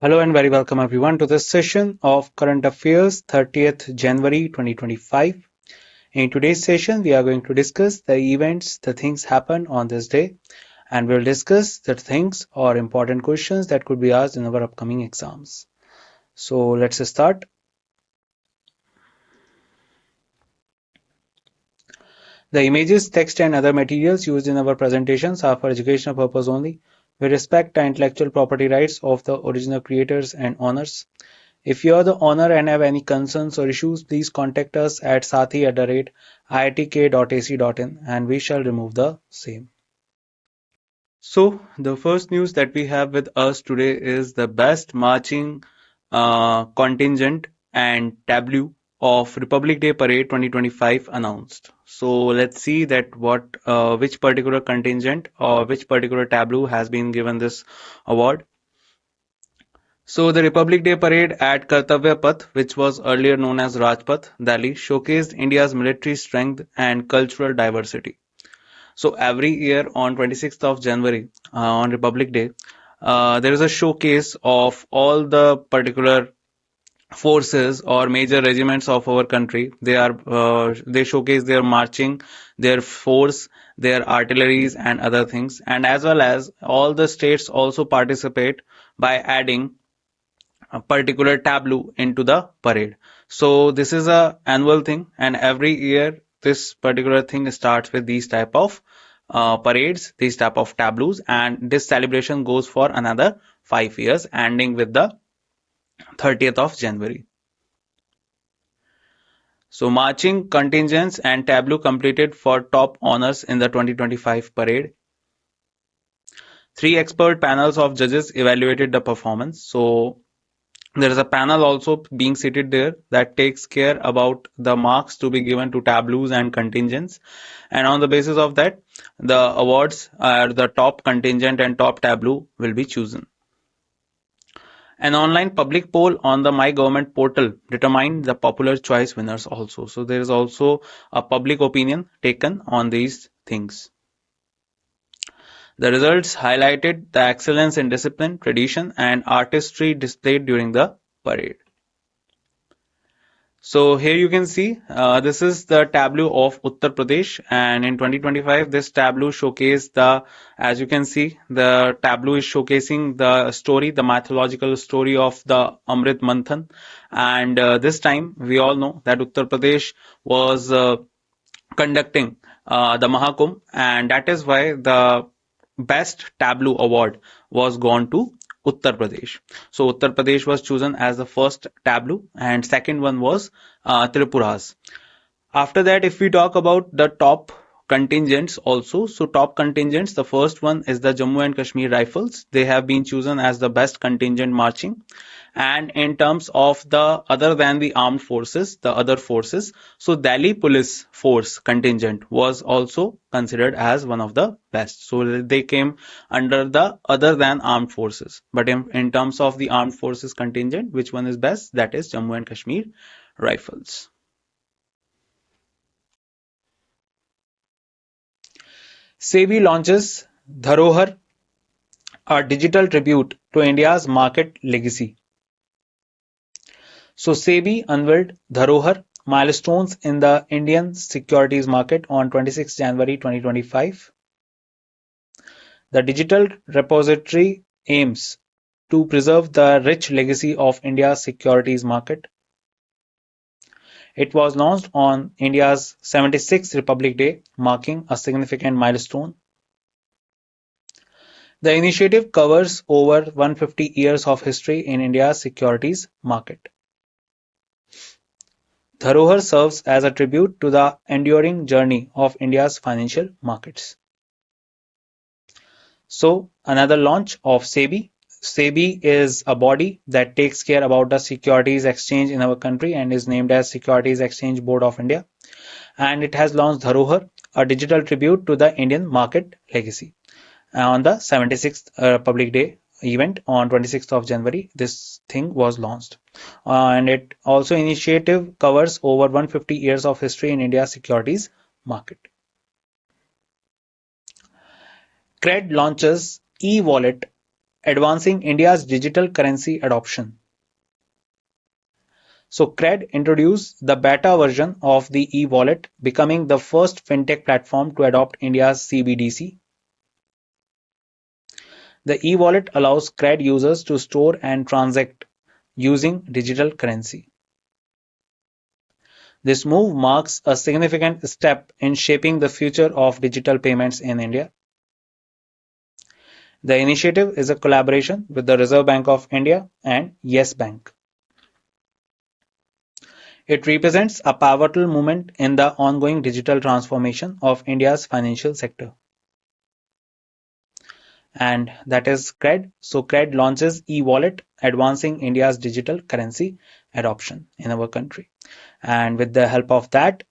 Hello and very welcome everyone to this session of Current Affairs 30th January 2025. In today's session, we are going to discuss the events, the things happen on this day, and we'll discuss the things or important questions that could be asked in our upcoming exams. So let's start. The images, text and other materials used in our presentations are for educational purpose only. We respect the intellectual property rights of the original creators and owners. If you are the owner and have any concerns or issues, please contact us at sathee@iitk.ac.in and we shall remove the same. So, the first news that we have with us today is the best marching contingent and tableau of Republic Day Parade 2025 announced. So let's see that which particular contingent or which particular tableau has been given this award. So the Republic Day Parade at Kartavya Path, which was earlier known as Rajpath, Delhi, showcased India's military strength and cultural diversity. So every year on 26th of January, on Republic Day, there is a showcase of all the particular forces or major regiments of our country. They showcase their marching, their force, their artilleries and other things, and as well as all the states also participate by adding a particular tableau into the parade. So this is a annual thing, and every year this particular thing starts with these type of parades, these type of tableaus, and this celebration goes for another 5 years, ending with the 30th of January. So marching contingents and tableau completed for top honors in the 2025 parade. 3 expert panels of judges evaluated the performance. So there is a panel also being seated there that takes care about the marks to be given to tableaus and contingents, and on the basis of that the awards are the top contingent and top tableau will be chosen. An online public poll on the My Government portal determined the popular choice winners also. So there is also a public opinion taken on these things. The results highlighted the excellence in discipline, tradition, and artistry displayed during the parade. So here you can see this is the tableau of Uttar Pradesh, and in 2025 this tableau showcased as you can see, the tableau is showcasing the story, the mythological story of the Amrit Manthan, and this time we all know that Uttar Pradesh was conducting the Mahakumbh, and that is why the best tableau award was gone to Uttar Pradesh. So Uttar Pradesh was chosen as the first tableau, and second one was Tripura's. After that, if we talk about the top contingents also, so top contingents, the first one is the Jammu and Kashmir Rifles. They have been chosen as the best contingent marching. And in terms of the other than the armed forces, the other forces, so Delhi Police Force contingent was also considered as one of the best. So they came under the other than armed forces. But in terms of the armed forces contingent, which one is best? That is Jammu and Kashmir Rifles. SEBI launches Dharohar, a digital tribute to India's market legacy. So SEBI unveiled Dharohar, milestones in the Indian securities market on 26 January 2025. The digital repository aims to preserve the rich legacy of India's securities market. It was launched on India's 76th Republic Day, marking a significant milestone. The initiative covers over 150 years of history in India's securities market. Dharohar serves as a tribute to the enduring journey of India's financial markets. So, another launch of SEBI. SEBI is a body that takes care about the securities exchange in our country and is named as Securities Exchange Board of India. And it has launched Dharohar, a digital tribute to the Indian market legacy. On the 76th Republic Day event on 26th of January, this thing was launched. And it also initiative covers over 150 years of history in India's securities market. CRED launches e-wallet advancing India's digital currency adoption. So CRED introduced the beta version of the e-wallet, becoming the first fintech platform to adopt India's CBDC. The e-wallet allows CRED users to store and transact using digital currency. This move marks a significant step in shaping the future of digital payments in India. The initiative is a collaboration with the Reserve Bank of India and Yes Bank. It represents a pivotal moment in the ongoing digital transformation of India's financial sector. And that is CRED. So CRED launches e-wallet, advancing India's digital currency adoption in our country. And with the help of that,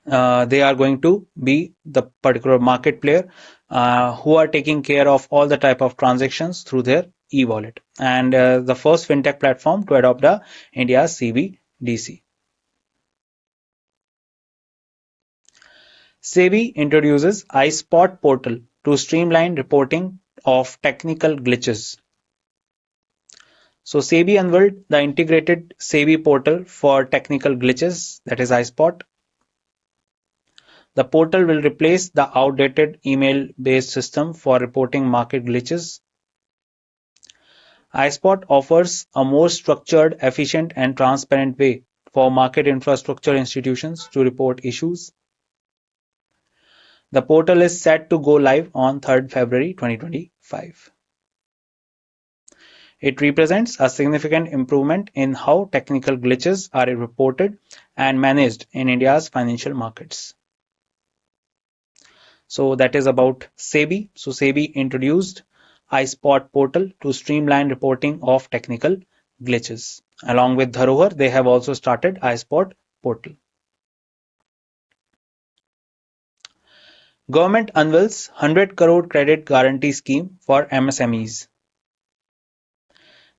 they are going to be the particular market player who are taking care of all the type of transactions through their e-wallet, and the first fintech platform to adopt the India's CBDC. SEBI introduces iSpot portal to streamline reporting of technical glitches. So SEBI unveiled the integrated SEBI portal for technical glitches, that is iSpot. The portal will replace the outdated email-based system for reporting market glitches. iSpot offers a more structured, efficient, and transparent way for market infrastructure institutions to report issues. The portal is set to go live on 3rd February 2025. It represents a significant improvement in how technical glitches are reported and managed in India's financial markets. So that is about SEBI. So SEBI introduced iSpot portal to streamline reporting of technical glitches. Along with Dharohar, they have also started iSpot portal. Government unveils 100 crore credit guarantee scheme for MSMEs.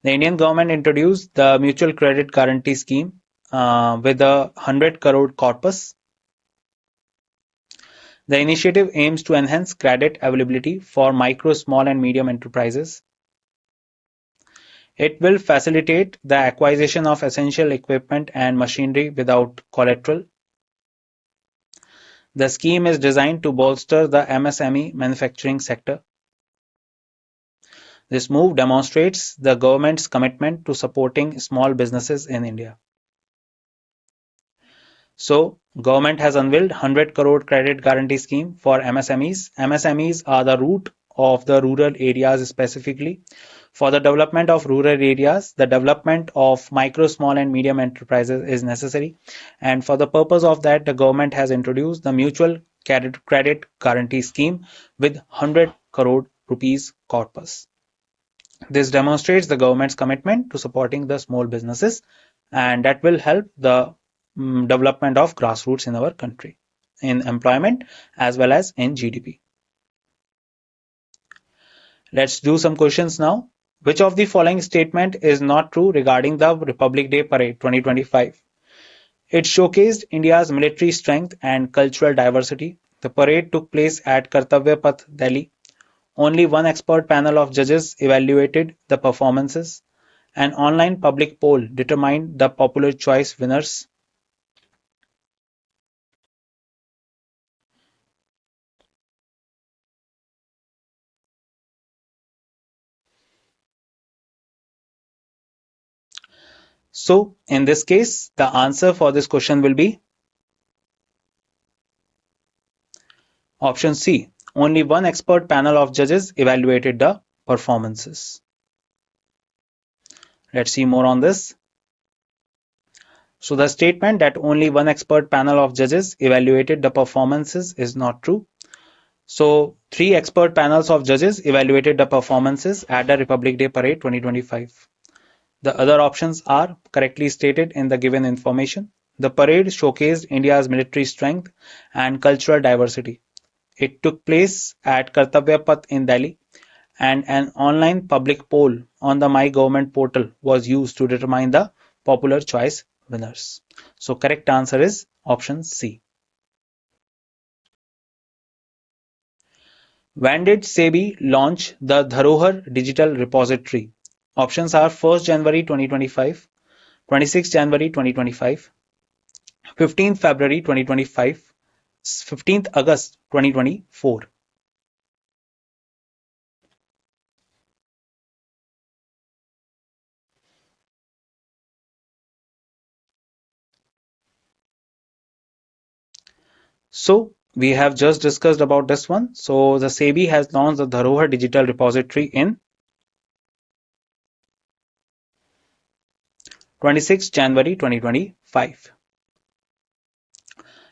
The Indian government introduced the Mutual Credit Guarantee Scheme with a 100 crore corpus. The initiative aims to enhance credit availability for micro, small and medium enterprises. It will facilitate the acquisition of essential equipment and machinery without collateral. The scheme is designed to bolster the MSME manufacturing sector. This move demonstrates the government's commitment to supporting small businesses in India. So, government has unveiled 100 crore credit guarantee scheme for MSMEs. MSMEs are the root of the rural areas specifically. For the development of rural areas, the development of micro, small and medium enterprises is necessary. And for the purpose of that, the government has introduced the Mutual Credit Guarantee Scheme with 100 crore rupees corpus. This demonstrates the government's commitment to supporting the small businesses, and that will help the development of grassroots in our country, in employment as well as in GDP. Let's do some questions now. Which of the following statement is not true regarding the Republic Day Parade 2025? It showcased India's military strength and cultural diversity. The parade took place at Kartavya Path, Delhi. Only one expert panel of judges evaluated the performances. An online public poll determined the popular choice winners. So, in this case, the answer for this question will be option C. Only one expert panel of judges evaluated the performances. Let's see more on this. So the statement that only one expert panel of judges evaluated the performances is not true. So 3 expert panels of judges evaluated the performances at the Republic Day Parade 2025. The other options are correctly stated in the given information. The parade showcased India's military strength and cultural diversity. It took place at Kartavya Path in Delhi, and an online public poll on the My Government portal was used to determine the popular choice winners. So correct answer is option C. When did SEBI launch the Dharohar Digital Repository? Options are 1st January 2025, 26th January 2025, 15th February 2025, 15th August 2024. So we have just discussed about this one. So the SEBI has launched the Dharohar Digital Repository in 26 January 2025.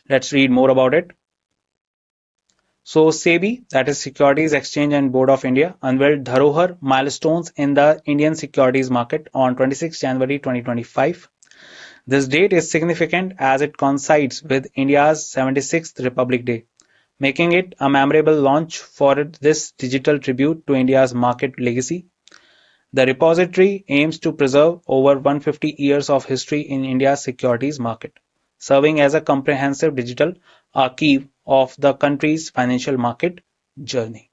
Let's read more about it. So SEBI, that is Securities Exchange and Board of India, unveiled Dharohar milestones in the Indian securities market on 26 January 2025. This date is significant as it coincides with India's 76th Republic Day, making it a memorable launch for this digital tribute to India's market legacy. The repository aims to preserve over 150 years of history in India's securities market, serving as a comprehensive digital archive of the country's financial market journey.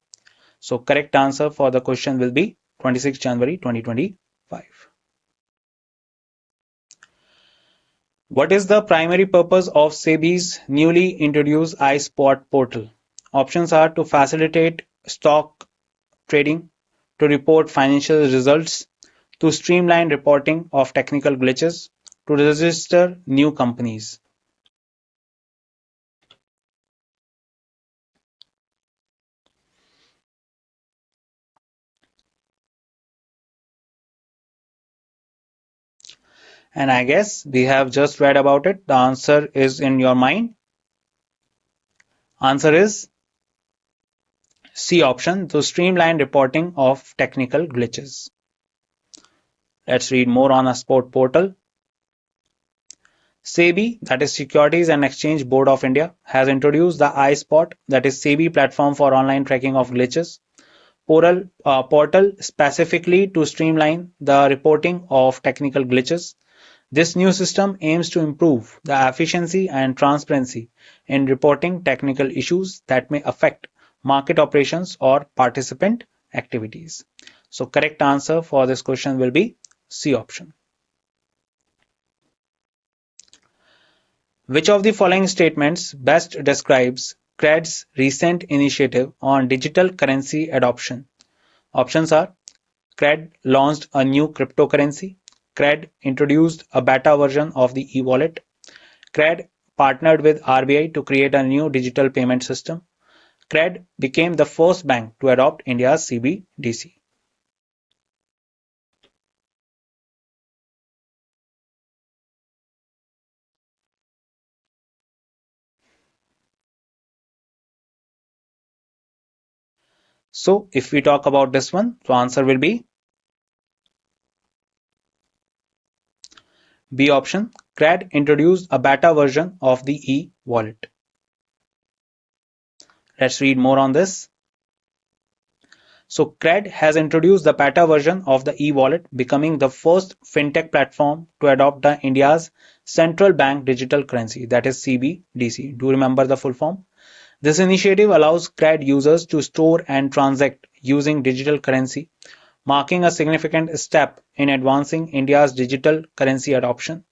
So correct answer for the question will be 26 January 2025. What is the primary purpose of SEBI's newly introduced iSpot portal? Options are to facilitate stock trading, to report financial results, to streamline reporting of technical glitches, to register new companies. And I guess we have just read about it. The answer is in your mind. Answer is C option, to streamline reporting of technical glitches. Let's read more on a sport portal. SEBI, that is Securities and Exchange Board of India, has introduced the iSpot, that is SEBI platform for online tracking of glitches, portal specifically to streamline the reporting of technical glitches. This new system aims to improve the efficiency and transparency in reporting technical issues that may affect market operations or participant activities. So correct answer for this question will be C option. Which of the following statements best describes CRED's recent initiative on digital currency adoption? Options are: CRED launched a new cryptocurrency, CRED introduced a beta version of the e-wallet, CRED partnered with RBI to create a new digital payment system, CRED became the first bank to adopt India's CBDC. So if we talk about this one, the answer will be B option. CRED introduced a beta version of the e-wallet. Let's read more on this. So CRED has introduced the beta version of the e-wallet, becoming the first fintech platform to adopt the India's central bank digital currency, that is CBDC. Do you remember the full form? This initiative allows CRED users to store and transact using digital currency, marking a significant step in advancing India's digital currency adoption.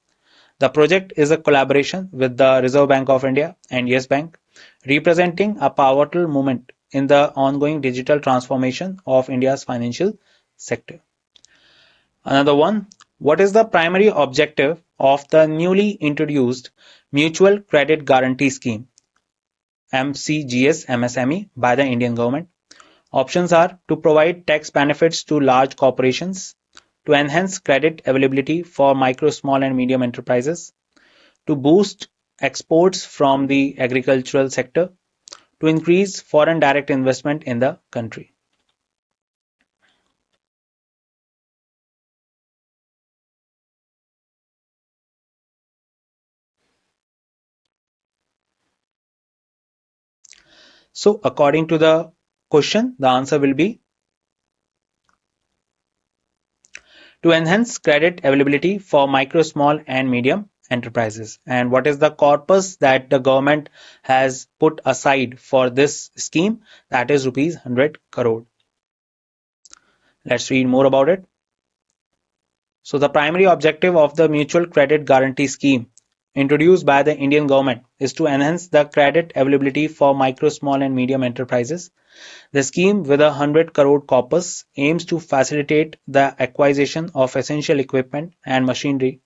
The project is a collaboration with the Reserve Bank of India and Yes Bank, representing a pivotal moment in the ongoing digital transformation of India's financial sector. Another one, what is the primary objective of the newly introduced Mutual Credit Guarantee Scheme (MCGS MSME) by the Indian government? Options are to provide tax benefits to large corporations, to enhance credit availability for micro, small and medium enterprises, to boost exports from the agricultural sector, to increase foreign direct investment in the country. So according to the question, the answer will be to enhance credit availability for micro, small and medium enterprises. And what is the corpus that the government has put aside for this scheme? That is rupees 100 crore. Let's read more about it. So the primary objective of the Mutual Credit Guarantee Scheme introduced by the Indian government is to enhance the credit availability for micro, small and medium enterprises. The scheme, with a 100 crore corpus, aims to facilitate the acquisition of essential equipment and machinery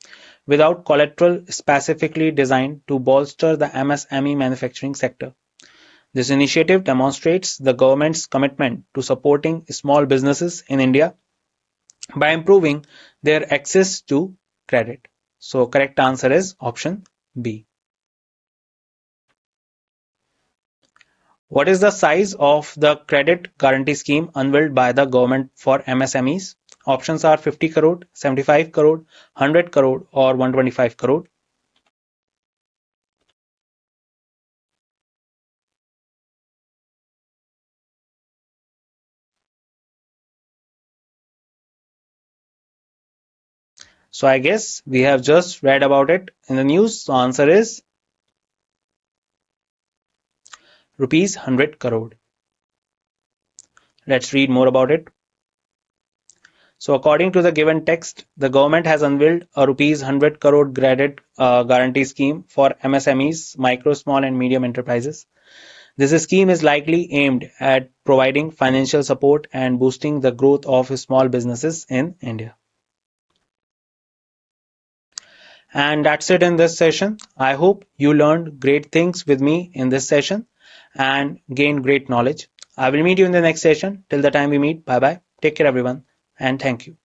without collateral, specifically designed to bolster the MSME manufacturing sector. This initiative demonstrates the government's commitment to supporting small businesses in India by improving their access to credit. So correct answer is option B. What is the size of the credit guarantee scheme unveiled by the government for MSMEs? Options are 50 crore, 75 crore, 100 crore or 125 crore. So I guess we have just read about it in the news. So answer is rupees 100 crore. Let's read more about it. So according to the given text, the government has unveiled a rupees 100 crore credit guarantee scheme for MSMEs, micro, small and medium enterprises. This scheme is likely aimed at providing financial support and boosting the growth of small businesses in India. And that's it in this session. I hope you learned great things with me in this session and gained great knowledge. I will meet you in the next session. Till the time we meet, bye bye. Take care, everyone, and thank you.